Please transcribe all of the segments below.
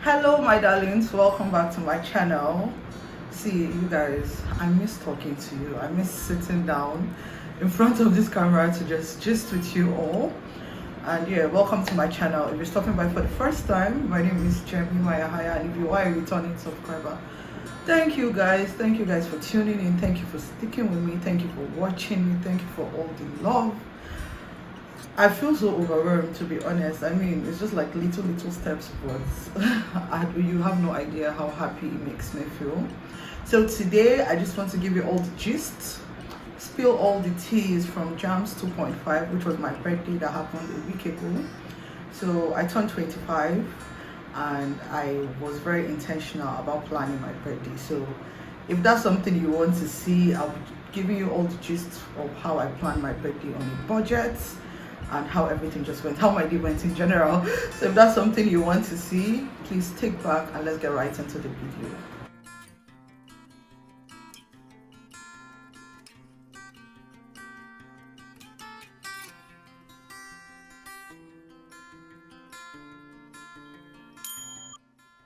Hello my darlings, welcome back to my channel. See you guys, I miss talking to you. I miss sitting down in front of this camera to just gist with you all. And yeah, welcome to my channel. If you're stopping by for the first time, my name is Jemima Yahaya, and if you are a returning subscriber, thank you guys for tuning in. Thank you for sticking with me. Thank you for watching me. Thank you for all the love. I feel so overwhelmed, to be honest. I mean, it's just like little steps, but you have no idea how happy it makes me feel. So today, I just want to give you all the gist, spill all the teas from Jams 2.5, which was my birthday that happened a week ago. So I turned 25, and I was very intentional about planning my birthday. So if that's something you want to see, I'll be giving you all the gist of how I planned my birthday on a budget, and how everything just went, how my day went in general. So if that's something you want to see, please take back and let's get right into the video.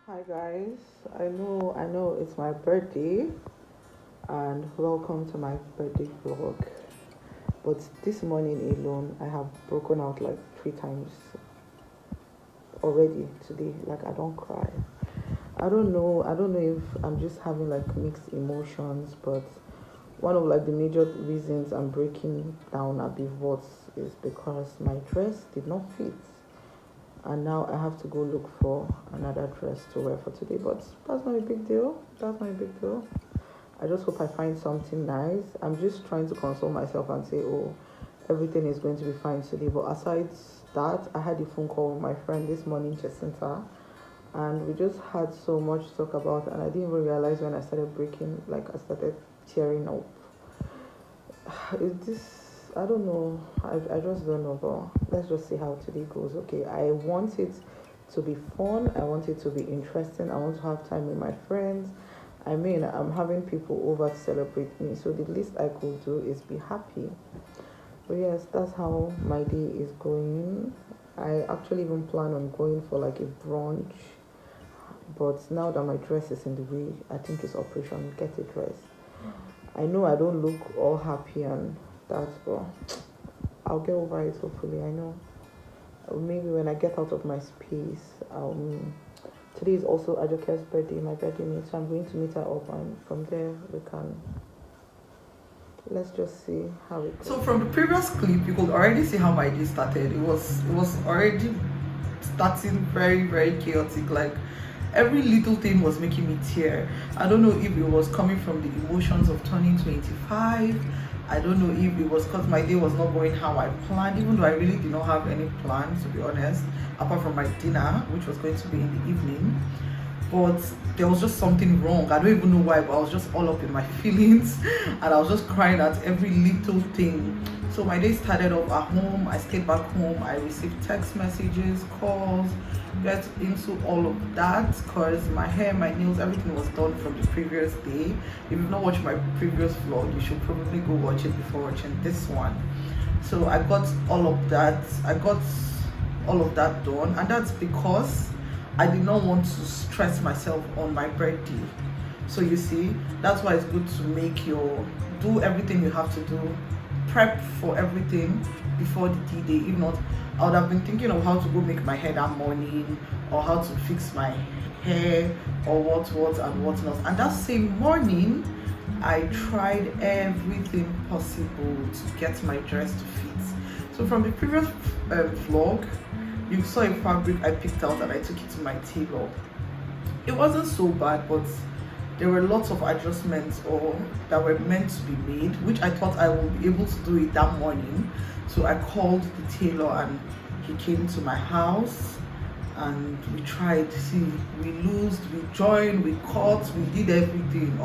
Hi guys, I know it's my birthday, and welcome to my birthday vlog. But this morning alone, I have broken out like 3 times already today. Like, I don't cry. I don't know if I'm just having like mixed emotions, but one of like the major reasons I'm breaking down a bit is because my dress did not fit. And now I have to go look for another dress to wear for today. But that's not a big deal. I just hope I find something nice. I'm just trying to console myself and say, oh, everything is going to be fine today. But aside that, I had a phone call with my friend this morning, Jacinta, and we just had so much to talk about, and I didn't even realize when I started breaking, like I started tearing up. I don't know. I just don't know, but let's just see how today goes. Okay, I want it to be fun. I want it to be interesting. I want to have time with my friends. I mean, I'm having people over to celebrate me, so the least I could do is be happy. But yes, that's how my day is going. I actually even plan on going for like a brunch, but now that my dress is in the way, I think it's operation get a dress. I know I don't look all happy and that, but I'll get over it hopefully. I know maybe when I get out of my space, today is also Ajoke's birthday, my birthday meet, so I'm going to meet her up, and from there let's just see how it goes. So from the previous clip, you could already see how my day started. It was already starting very chaotic. Like, every little thing was making me tear. I don't know if it was coming from the emotions of turning 25. I don't know if it was because my day was not going how I planned, even though I really did not have any plans, to be honest, apart from my dinner, which was going to be in the evening. But there was just something wrong. I don't even know why, but I was just all up in my feelings, and I was just crying at every little thing. So my day started off at home. I stayed back home. I received text messages, calls, get into all of that, because my hair, my nails, everything was done from the previous day. If you've not watched my previous vlog, you should probably go watch it before watching this one. So I got all of that done, and that's because I did not want to stress myself on my birthday. So you see, that's why it's good to do everything you have to do, prep for everything before the D-Day. If not, I would have been thinking of how to go make my hair that morning, or how to fix my hair, or what and whatnot. And that same morning, I tried everything possible to get my dress to fit. So from the previous vlog, you saw a fabric I picked out and I took it to my tailor. It wasn't so bad, but there were lots of adjustments that were meant to be made, which I thought I would be able to do it that morning. So I called the tailor and he came to my house, and we tried. See, we loosed, we joined, we cut, we did everything.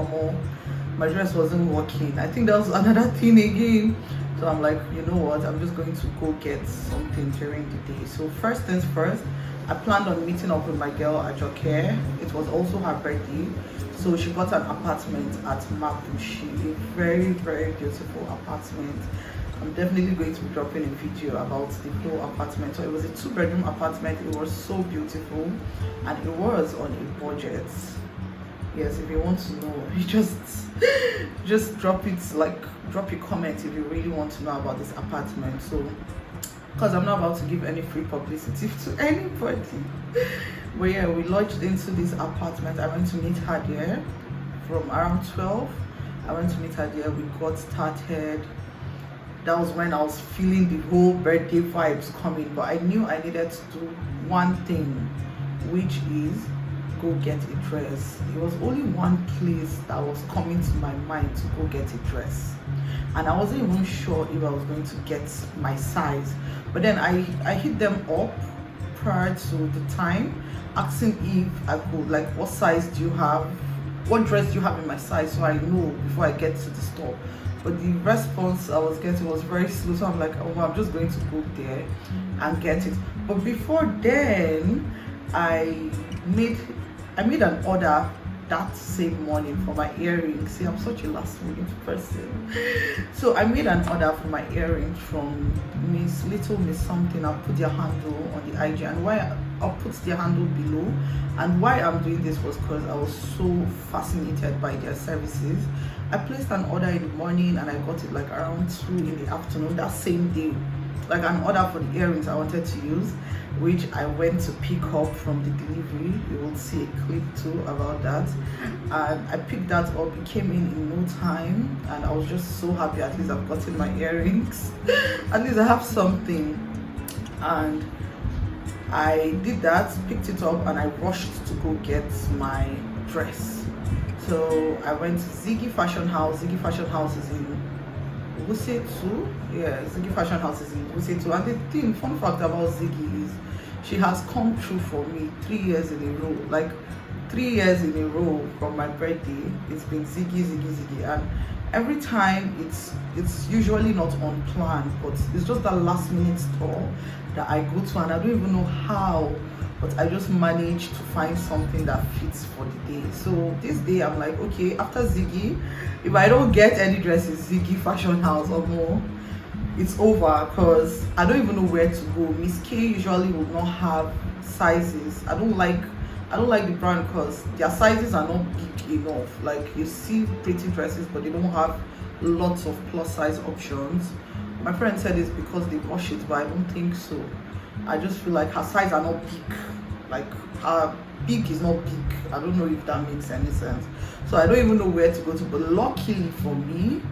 My dress wasn't working. I think that was another thing again. So I'm like, you know what, I'm just going to go get something during the day. So first things first, I planned on meeting up with my girl Ajoke. It was also her birthday. So she got an apartment at Mabushi, a very beautiful apartment. I'm definitely going to be dropping a video about the whole apartment. So it was a 2-bedroom apartment. It was so beautiful, and it was on a budget. Yes, if you want to know, you just drop it, like drop a comment if you really want to know about this apartment. So because I'm not about to give any free publicity to anybody. But yeah, we lodged into this apartment. I went to meet her there from around 12. I went to meet her there. We got started. That was when I was feeling the whole birthday vibes coming, but I knew I needed to do one thing, which is go get a dress. It was only one place that was coming to my mind to go get a dress, and I wasn't even sure if I was going to get my size. But then I hit them up prior to the time, asking if I could, like, what size do you have, what dress do you have in my size, so I know before I get to the store. But the response I was getting was very slow, so I'm like, oh, I'm just going to go there and get it. But before then, I made an order that same morning for my earrings. See, I'm such a last minute person. So I made an order for my earrings from Miss something. I'll put their handle on the IG, and why I'll put their handle below. And why I'm doing this was because I was so fascinated by their services. I placed an order in the morning and I got it like around 2 in the afternoon that same day. Like an order for the earrings I wanted to use, which I went to pick up from the delivery. You will see a clip too about that. And I picked that up. It came in no time, and I was just so happy. At least I've gotten my earrings. At least I have something. And I did that, picked it up, and I rushed to go get my dress. So I went to Ziggy Fashion House. Ziggy Fashion House is in Wuse 2. Yeah, Ziggy Fashion House is in Wuse 2. And the fun fact about Ziggy is she has come true for me 3 years in a row. Like 3 years in a row from my birthday, it's been Ziggy. And every time it's usually not on plan, but it's just that last minute store that I go to, and I don't even know how, but I just managed to find something that fits for the day. So this day I'm like, okay, after Ziggy, if I don't get any dresses, Ziggy Fashion House or more, it's over, because I don't even know where to go. Miss K usually would not have sizes. I don't like the brand because their sizes are not big enough. Like, you see pretty dresses, but they don't have lots of plus size options. My friend said it's because they wash it, but I don't think so. I just feel like her size are not big. Like, her big is not big. I don't know if that makes any sense. So I don't even know where to go to. But luckily for me,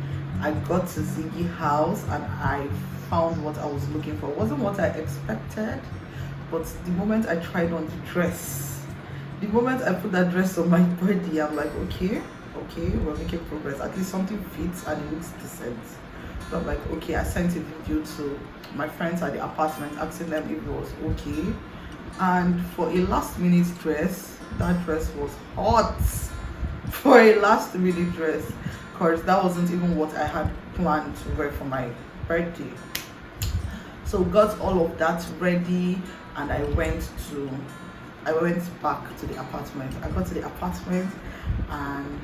I got to Ziggy House and I found what I was looking for. It wasn't what I expected, but the moment I tried on the dress, the moment I put that dress on my body, I'm like, okay, we're making progress. At least something fits and it looks decent. So I'm like, okay, I sent a video to my friends at the apartment asking them if it was okay. And for a last minute dress, that dress was hot. For a last minute dress, because that wasn't even what I had planned to wear for my birthday. So got all of that ready, and I went back to the apartment. I got to the apartment and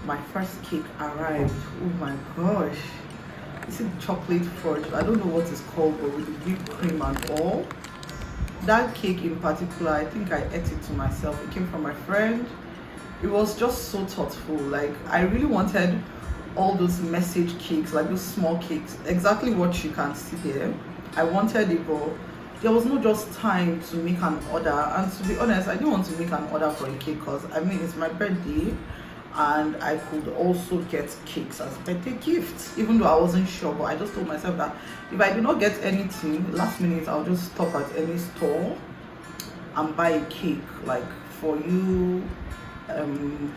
my first cake arrived. Oh my gosh. It's a chocolate fudge. I don't know what it's called, but with the whipped cream and all. That cake in particular, I think I ate it to myself. It came from my friend. It was just so thoughtful. Like, I really wanted all those message cakes, like those small cakes, exactly what you can see here. I wanted it, but there was no just time to make an order. And to be honest, I didn't want to make an order for a cake because, I mean, it's my birthday and I could also get cakes as birthday gifts, even though I wasn't sure. But I just told myself that if I do not get anything last minute, I'll just stop at any store and buy a cake. Like, for you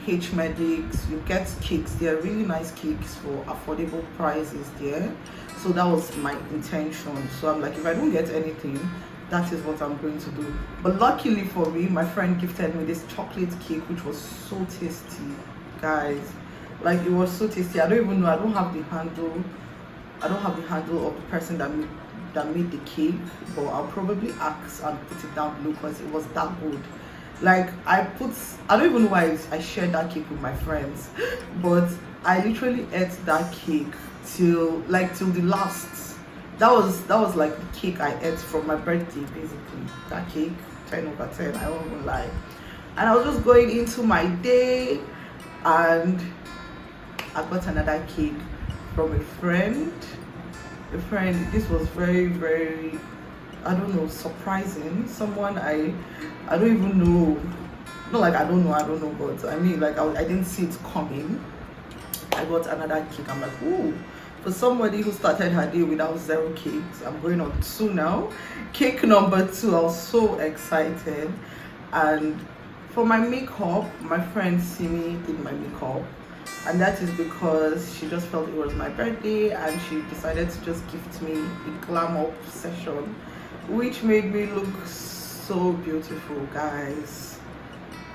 H medics, you get cakes. They're really nice cakes for affordable prices there. So that was my intention. So I'm like, if I don't get anything, that is what I'm going to do. But luckily for me, my friend gifted me this chocolate cake, which was so tasty, guys. Like, it was so tasty. I don't even know, I don't have the handle of the person that made the cake, but I'll probably ask and put it down below because it was that good. Like, I don't even know why I shared that cake with my friends, but I literally ate that cake till the last. That was like the cake I ate from my birthday, basically. That cake, 10/10, I won't even lie. And I was just going into my day, and I got another cake from a friend. This was very, very, I don't know, surprising. Someone I don't even know. Not like I don't know, but I mean, like, I didn't see it coming. I got another cake. I'm like, ooh. For somebody who started her day without 0 cakes, I'm going on 2 now. Cake number 2, I was so excited. And for my makeup, my friend Simi did my makeup. And that is because she just felt it was my birthday and she decided to just gift me a glam up session, which made me look so beautiful, guys.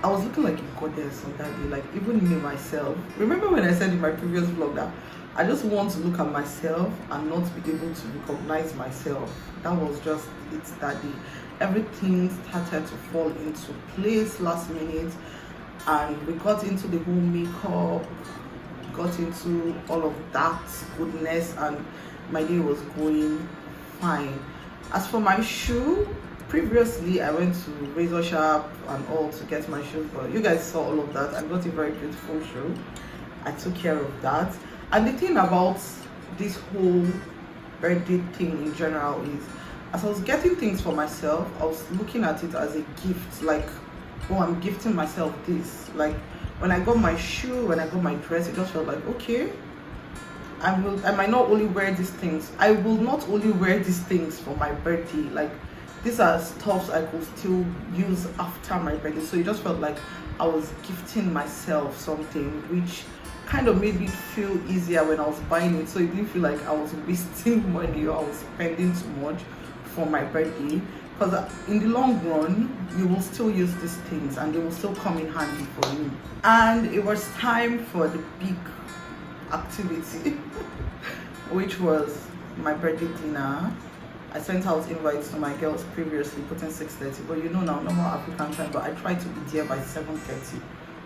I was looking like a goddess on that day, like even me myself. Remember when I said in my previous vlog that I just want to look at myself and not be able to recognize myself? That was just it that day. Everything started to fall into place last minute, and we got into the whole makeup, got into all of that goodness, and my day was going fine. As for my shoe, previously I went to Razor Shop and all to get my shoes, but you guys saw all of that. I got a very beautiful shoe. I took care of that. And the thing about this whole birthday thing in general is, as I was getting things for myself, I was looking at it as a gift, like, oh, I'm gifting myself this. Like, when I got my shoe, when I got my dress, it just felt like, okay, I might not only wear these things, I will not only wear these things for my birthday. Like, these are stuffs I could still use after my birthday. So it just felt like I was gifting myself something, which kind of made me feel easier when I was buying it. So it didn't feel like I was wasting money or I was spending too much for my birthday. Because in the long run, you will still use these things and they will still come in handy for you. And it was time for the big activity, which was my birthday dinner. I sent out invites to my girls previously, putting 6:30, but you know now, normal African time, but I tried to be there by 7:30.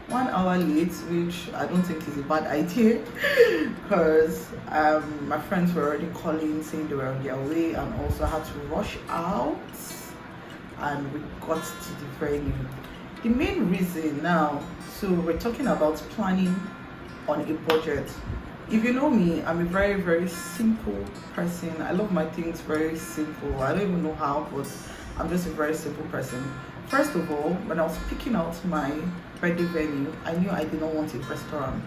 1 hour late, which I don't think is a bad idea, because my friends were already calling saying they were on their way, and also had to rush out, and we got to the venue. The main reason now, so we're talking about planning on a budget. If you know me, I'm a very, very simple person. I love my things very simple. I don't even know how, but I'm just a very simple person. First of all, when I was picking out my birthday venue, I knew I did not want a restaurant.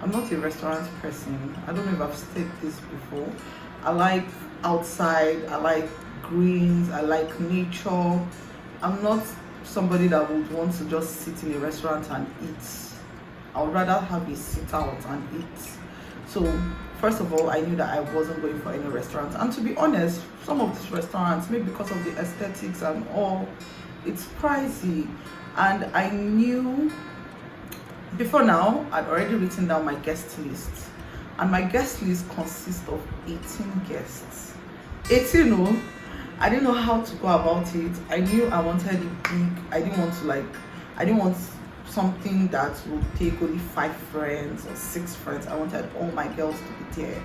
I'm not a restaurant person. I don't know if I've said this before. I like outside, I like greens, I like nature. I'm not somebody that would want to just sit in a restaurant and eat. I would rather have a sit out and eat. So first of all, I knew that I wasn't going for any restaurant. And to be honest, some of these restaurants, maybe because of the aesthetics and all, it's pricey. And I knew before now, I'd already written down my guest list. And my guest list consists of 18 guests. 18, no? I didn't know how to go about it. I knew I wanted it big. I didn't want something that would take only 5 friends or 6 friends. I wanted all my girls to be there.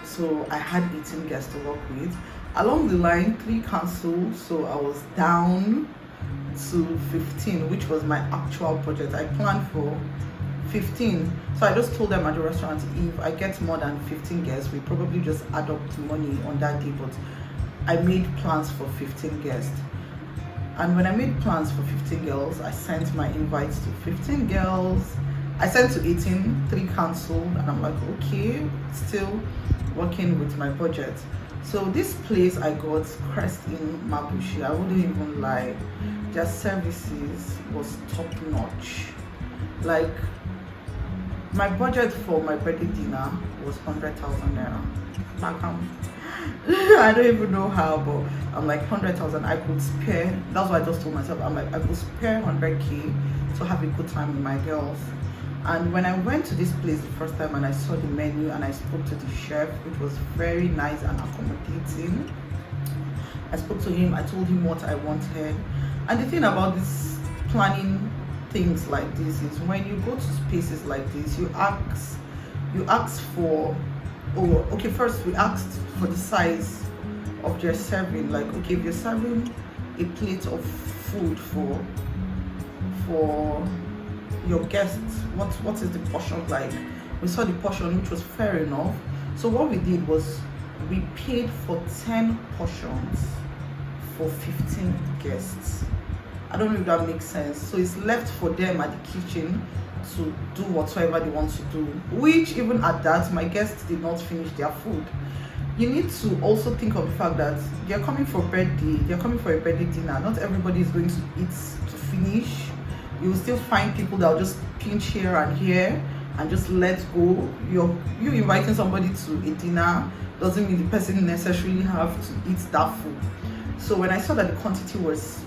So I had 18 guests to work with. Along the line, 3 canceled, so I was down to 15, which was my actual budget. I planned for 15. So I just told them at the restaurant, if I get more than 15 guests, we probably just add up the money on that day. But I made plans for 15 guests. And when I made plans for 15 girls, I sent my invites to 15 girls. I sent to 18, 3 canceled, and I'm like, okay, still working with my budget. So this place I got, Crest in Mabushi, I wouldn't even lie, their services was top notch. Like, my budget for my birthday dinner was 100,000 naira. Back home. I don't even know how, but I'm like 100,000 I could spare. That's what I just told myself. I'm like, I could spare 100k to have a good time with my girls. And when I went to this place the first time and I saw the menu and I spoke to the chef, which was very nice and accommodating. I spoke to him, I told him what I wanted. And the thing about this planning things like this is when you go to spaces like this, you you asked for, oh okay, first we asked for the size of your serving. Like, okay, if you're serving a plate of food for your guests, what is the portion like? We saw the portion, which was fair enough. So what we did was we paid for 10 portions for 15 guests. I don't know if that makes sense. So it's left for them at the kitchen to do whatsoever they want to do, which even at that, my guests did not finish their food. You need to also think of the fact that they're coming for birthday, they're coming for a birthday dinner. Not everybody is going to eat to finish. You will still find people that will just pinch here and here and just let go. You inviting somebody to a dinner doesn't mean the person necessarily have to eat that food. So when I saw that the quantity was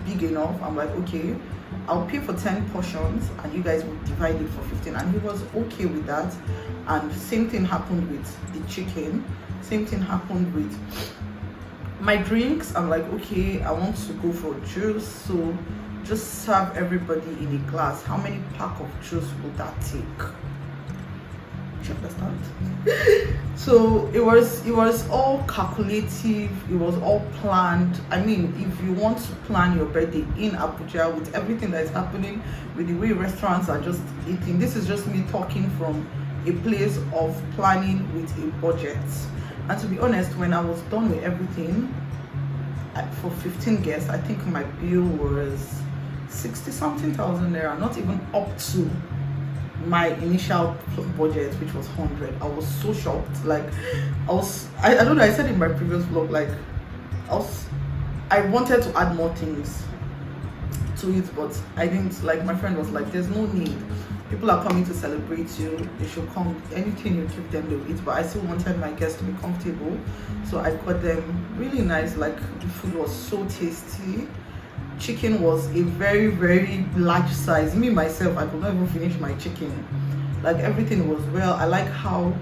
big enough, I'm like, okay, I'll pay for 10 portions and you guys will divide it for 15. And he was okay with that. And same thing happened with the chicken. Same thing happened with my drinks. I'm like, okay, I want to go for juice, so just serve everybody in a glass. How many pack of juice will that take? You understand? So it was all calculative, it was all planned. I mean, if you want to plan your birthday in Abuja with everything that is happening, with the way restaurants are just eating, this is just me talking from a place of planning with a budget. And to be honest, when I was done with everything, for 15 guests, I think my bill was 60-something thousand naira, not even up to my initial budget, which was 100. I was so shocked. Like, I don't know, I said in my previous vlog, like, I wanted to add more things to it, but I didn't. Like, my friend was like, there's no need. People are coming to celebrate you, they should come. Anything you give them, they'll eat. But I still wanted my guests to be comfortable, so I got them really nice. Like, the food was so tasty. Chicken was a very, very large size. Me myself, I could not even finish my chicken. Like, everything was well. I like how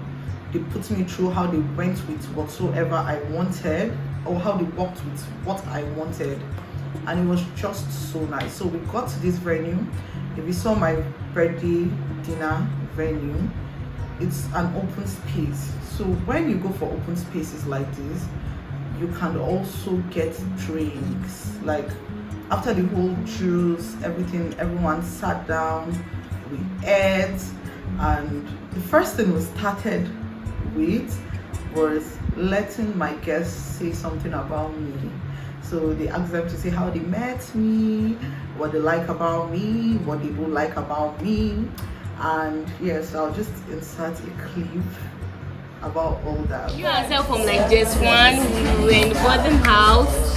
they put me through, how they went with whatsoever I wanted, or how they worked with what I wanted, and it was just so nice. So we got to this venue. If you saw my birthday dinner venue, it's an open space. So when you go for open spaces like this, you can also get drinks. Like, after the whole juice, everything, everyone sat down, we ate, and the first thing we started with was letting my guests say something about me. So they asked them to say how they met me, what they like about me, what they don't like about me. And yes, I'll just insert a clip about all that. You yourself from like just one, we were in the boarding house.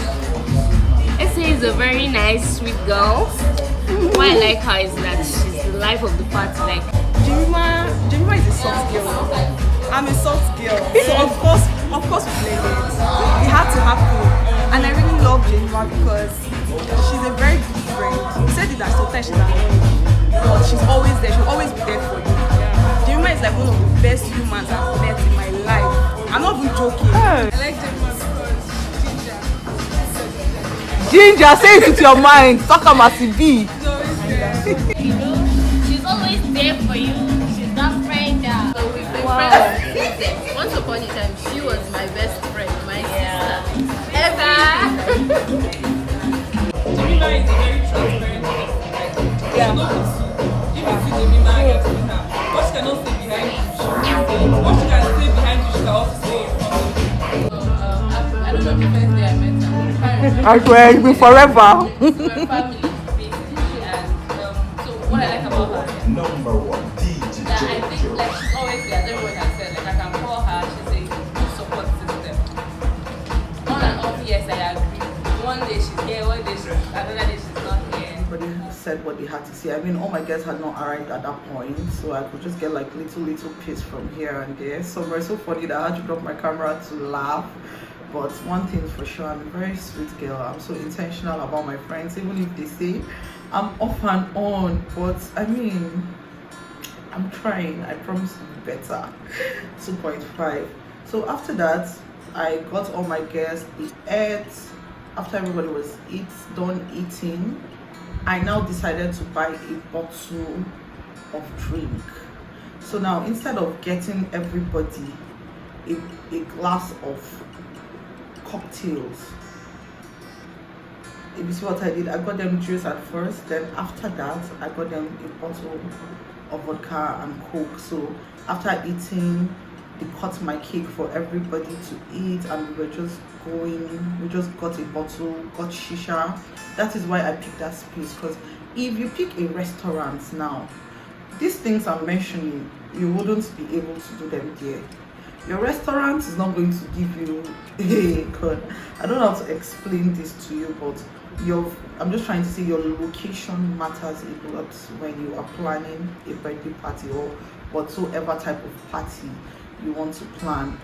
Essay is a very nice, sweet girl. What I like her is that she's the life of the party. Like, Jemima is a soft girl. I'm a soft girl. So of course we played it. It had to happen. And I really love Jemima because she's a very good friend. You said it that sometimes she's annoying, but she's always there. She'll always be there for you. Jemima is like one of the best humans I've met in my life. I'm not even joking. I like Jemima because Ginger, say it with your mind. Talk about CB. you know, she's always there for you. She's that friend that. So we've been friends. Once upon a time, she was my best friend, my sister. Ever. Jemima is a very transparent person. Yeah. If you see Jemima, you're seeing her. What she cannot say behind you, she will say. What she can say behind you, she can also say in front of you. I don't know the first day I met her. I swear, you'll be forever. We're family, basically, and so what I like about her Number one, DJ that I think like she's always there, as everyone has said. Like, I can call her, she's a good support system. On and off, yes, I agree. One day she's here, one day another day she's not here. Everybody said what they had to say. I mean, all my guests had not arrived at that point, so I could just get like little piece from here and there. So it was so funny that I had to drop my camera to laugh. But one thing for sure, I'm a very sweet girl. I'm so intentional about my friends, even if they say I'm off and on. But I mean, I'm trying. I promise to be better. 2.5. So after that, I got all my guests. We ate. After everybody was done eating, I now decided to buy a bottle of drink. So now instead of getting everybody a glass of cocktails, if you see what I did, I got them juice at first, then after that I got them a bottle of vodka and coke. So after eating, they cut my cake for everybody to eat, and we just got a bottle, got shisha. That is why I picked that space, because if you pick a restaurant now, these things I'm mentioning, you wouldn't be able to do them there. Your restaurant is not going to give you God, I don't know how to explain this to you, but I'm just trying to say your location matters a lot when you are planning a birthday party or whatsoever type of party you want to plan.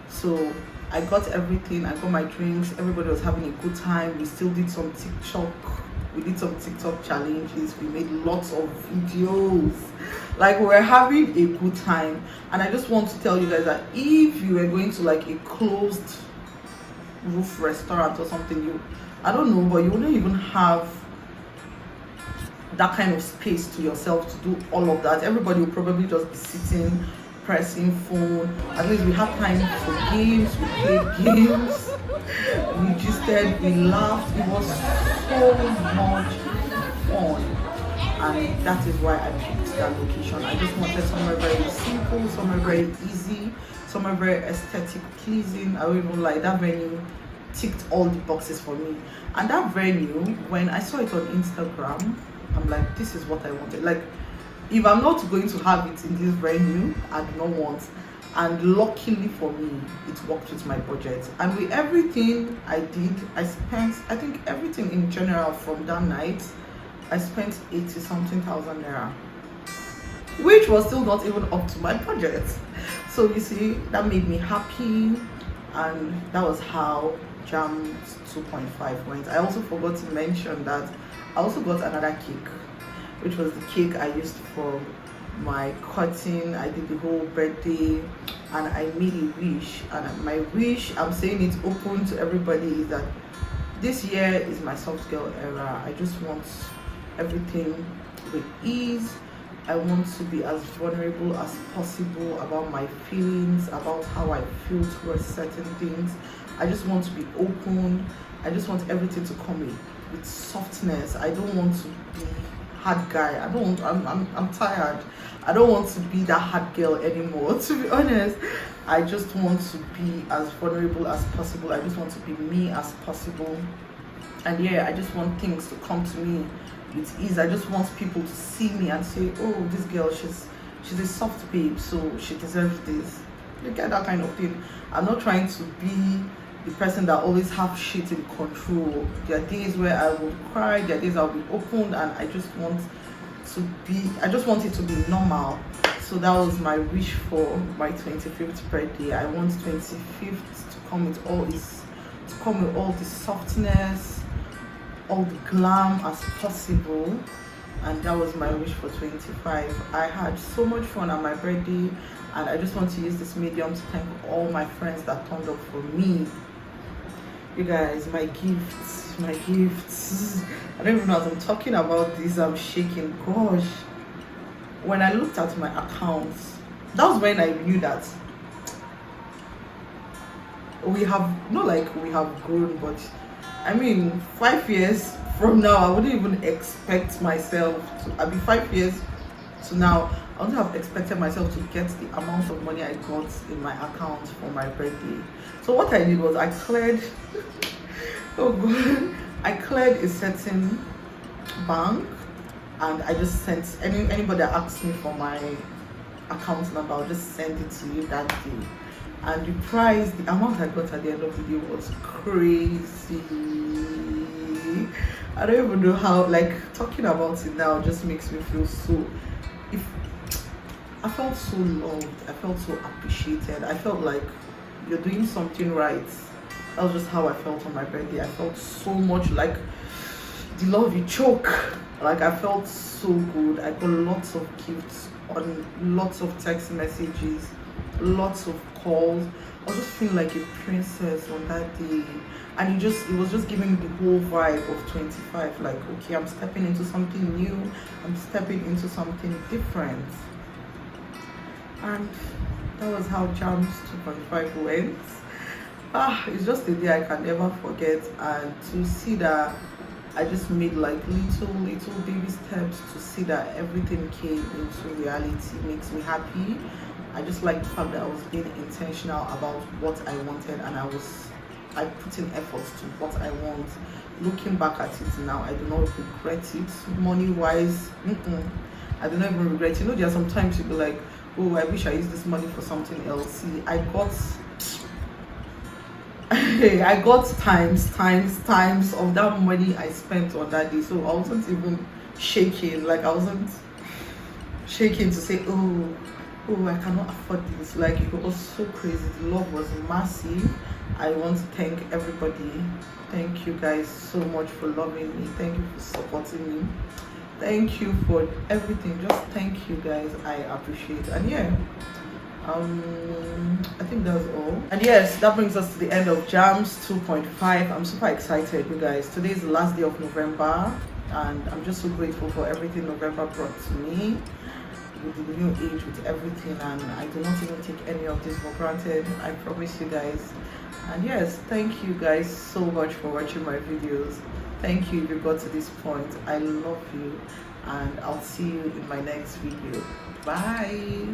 So I got everything, I got my drinks, everybody was having a good time. We still did some TikTok challenges, we made lots of videos, like we were having a good time. And I just want to tell you guys that if you were going to like a closed roof restaurant or something, I don't know, but you wouldn't even have that kind of space to yourself to do all of that. Everybody will probably just be sitting, pressing phone. At least we had time for games, we played games, we gisted, we laughed. It was so much fun, and that is why I picked that location. I just wanted somewhere very simple, somewhere very easy, somewhere very aesthetic pleasing. I don't even like that venue ticked all the boxes for me. And that venue, when I saw it on Instagram, I'm like, this is what I wanted. Like, if I'm not going to have it in this venue, I do not want. And luckily for me, it worked with my budget. And with everything I did, I spent, I think everything in general from that night, I spent 80-something thousand naira, which was still not even up to my budget. So you see, that made me happy, and that was how Jam 2.5 went. I also forgot to mention that I also got another cake, which was the cake I used for my cutting. I did the whole birthday, and I made a wish. And my wish, I'm saying it open to everybody, is that this year is my soft girl era. I just want everything with ease. I want to be as vulnerable as possible about my feelings, about how I feel towards certain things. I just want to be open. I just want everything to come with softness. I don't want to be hard guy. I'm tired. I don't want to be that hard girl anymore, to be honest. I just want to be as vulnerable as possible. I just want to be me as possible. And yeah, I just want things to come to me with ease. I just want people to see me and say, oh, this girl, she's a soft babe, so she deserves this. You get that kind of thing. I'm not trying to be the person that always have shit in control. There are days where I will cry, there are days I'll be open, and I just want it to be normal. So that was my wish for my 25th birthday. I want 25th to come with all the softness, all the glam as possible. And that was my wish for 25. I had so much fun at my birthday, and I just want to use this medium to thank all my friends that turned up for me. You guys, my gifts. I don't even know as I'm talking about this, I'm shaking. Gosh, when I looked at my accounts, that was when I knew that we have grown, but I mean, 5 years from now, I wouldn't even expect myself to, I'd be 5 years to now, I wouldn't have expected myself to get the amount of money I got in my account for my birthday. So what I did was I cleared, oh god, I cleared a certain bank, and I just sent anybody that asked me for my account number, I'll just send it to you that day. And the amount I got at the end of the day was crazy. I don't even know how, like, talking about it now just makes me feel so, I felt so loved, I felt so appreciated, I felt like you're doing something right. That was just how I felt on my birthday. I felt so much like the love you choke. Like, I felt so good. I got lots of gifts, on lots of text messages, lots of calls. I was just feeling like a princess on that day, and it was just giving me the whole vibe of 25. Like, okay, I'm stepping into something new, I'm stepping into something different. And that was how Jams 2.5 went. It's just a day I can never forget, and to see that I just made like little baby steps to see that everything came into reality makes me happy. I just like the fact that I was being intentional about what I wanted, and I put in efforts to what I want. Looking back at it now, I do not regret it. Money wise, I do not even regret it. You know, there are sometimes you be like, oh, I wish I used this money for something else. See, I got I got times of that money I spent on that day. So I wasn't even shaking. Like I wasn't shaking to say, oh, I cannot afford this. Like it was so crazy. The love was massive. I want to thank everybody. Thank you guys so much for loving me. Thank you for supporting me. Thank you for everything. Just thank you guys. I appreciate it. And yeah, I think that's all. And yes, that brings us to the end of Jams 2.5. I'm super excited, you guys. Today is the last day of November, and I'm just so grateful for everything November brought to me, with the new age, with everything, and I do not even take any of this for granted. I promise you guys. And yes, thank you guys so much for watching my videos. Thank you if you got to this point. I love you, and I'll see you in my next video. Bye.